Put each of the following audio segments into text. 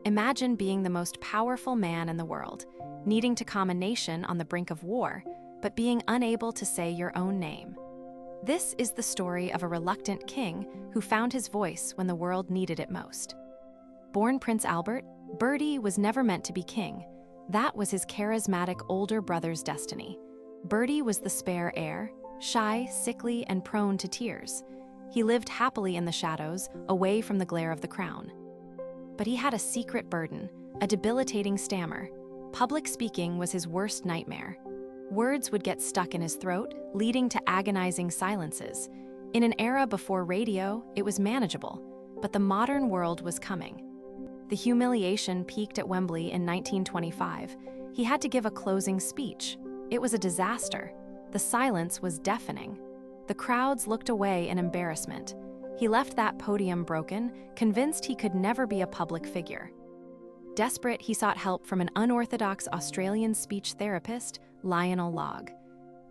Imagine being the most powerful man in the world, needing to calm a nation on the brink of war, but being unable to say your own name. This is the story of a reluctant king who found his voice when the world needed it most. Born Prince Albert, Bertie was never meant to be king. That was his charismatic older brother's destiny. Bertie was the spare heir, shy, sickly, and prone to tears. He lived happily in the shadows, away from the glare of the crown. But he had a secret burden, a debilitating stammer. Public speaking was his worst nightmare. Words would get stuck in his throat, leading to agonizing silences. In an era before radio, it was manageable, but the modern world was coming. The humiliation peaked at Wembley in 1925. He had to give a closing speech. It was a disaster. The silence was deafening. The crowds looked away in embarrassment. He left that podium broken, convinced he could never be a public figure. Desperate, he sought help from an unorthodox Australian speech therapist, Lionel Logg.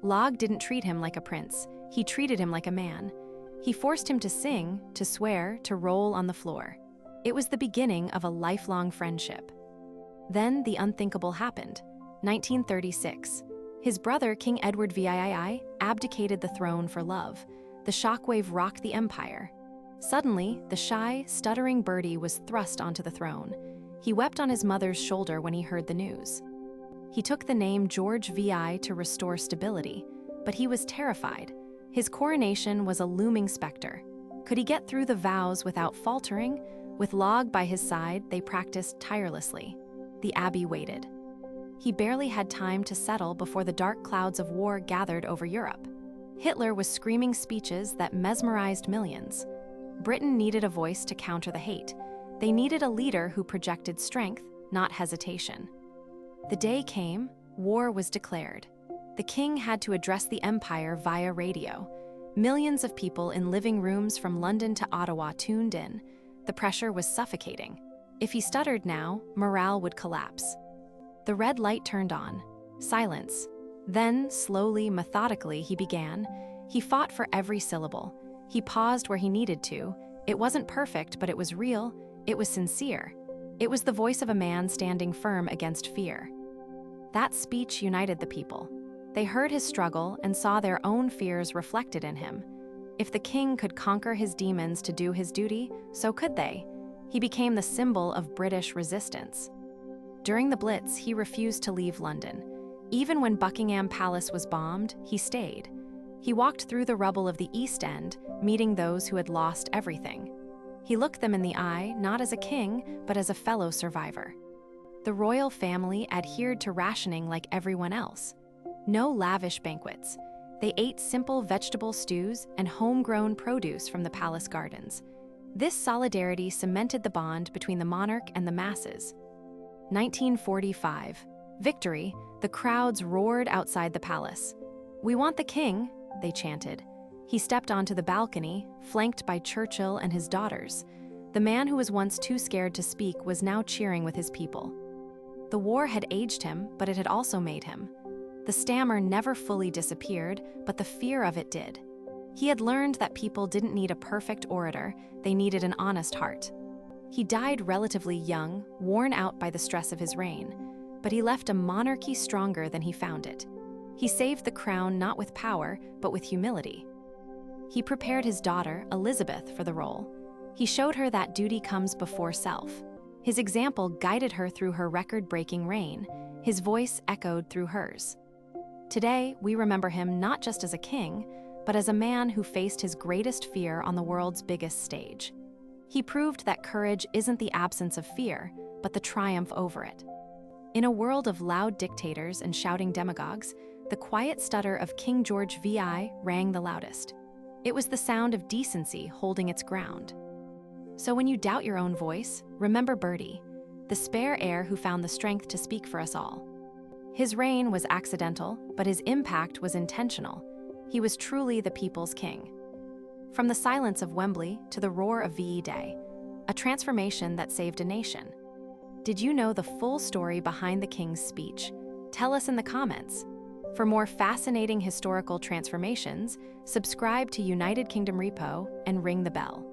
Logg didn't treat him like a prince. He treated him like a man. He forced him to sing, to swear, to roll on the floor. It was the beginning of a lifelong friendship. Then the unthinkable happened. 1936. His brother, King Edward VII, abdicated the throne for love. The shockwave rocked the empire. Suddenly, the shy, stuttering Bertie was thrust onto the throne. He wept on his mother's shoulder when he heard the news. He took the name George VI to restore stability, but he was terrified. His coronation was a looming specter. Could he get through the vows without faltering? With Logg by his side, they practiced tirelessly. The abbey waited. He barely had time to settle before the dark clouds of war gathered over Europe. Hitler was screaming speeches that mesmerized millions. Britain needed a voice to counter the hate. They needed a leader who projected strength, not hesitation. The day came, war was declared. The king had to address the empire via radio. Millions of people in living rooms from London to Ottawa tuned in. The pressure was suffocating. If he stuttered now, morale would collapse. The red light turned on. Silence. Then, slowly, methodically, he began. He fought for every syllable. He paused where he needed to. It wasn't perfect, but it was real. It was sincere. It was the voice of a man standing firm against fear. That speech united the people. They heard his struggle and saw their own fears reflected in him. If the king could conquer his demons to do his duty, so could they. He became the symbol of British resistance. During the Blitz, he refused to leave London. Even when Buckingham Palace was bombed, he stayed. He walked through the rubble of the East End, meeting those who had lost everything. He looked them in the eye, not as a king, but as a fellow survivor. The royal family adhered to rationing like everyone else. No lavish banquets. They ate simple vegetable stews and homegrown produce from the palace gardens. This solidarity cemented the bond between the monarch and the masses. 1945. Victory. The crowds roared outside the palace. "We want the king," they chanted. He stepped onto the balcony, flanked by Churchill and his daughters. The man who was once too scared to speak was now cheering with his people. The war had aged him, but it had also made him. The stammer never fully disappeared, but the fear of it did. He had learned that people didn't need a perfect orator, they needed an honest heart. He died relatively young, worn out by the stress of his reign, but he left a monarchy stronger than he found it. He saved the crown not with power, but with humility. He prepared his daughter, Elizabeth, for the role. He showed her that duty comes before self. His example guided her through her record-breaking reign. His voice echoed through hers. Today, we remember him not just as a king, but as a man who faced his greatest fear on the world's biggest stage. He proved that courage isn't the absence of fear, but the triumph over it. In a world of loud dictators and shouting demagogues, the quiet stutter of King George VI rang the loudest. It was the sound of decency holding its ground. So when you doubt your own voice, remember Bertie, the spare heir who found the strength to speak for us all. His reign was accidental, but his impact was intentional. He was truly the people's king. From the silence of Wembley to the roar of VE Day, a transformation that saved a nation. Did you know the full story behind the king's speech? Tell us in the comments. For more fascinating historical transformations, subscribe to United Kingdom Repo and ring the bell.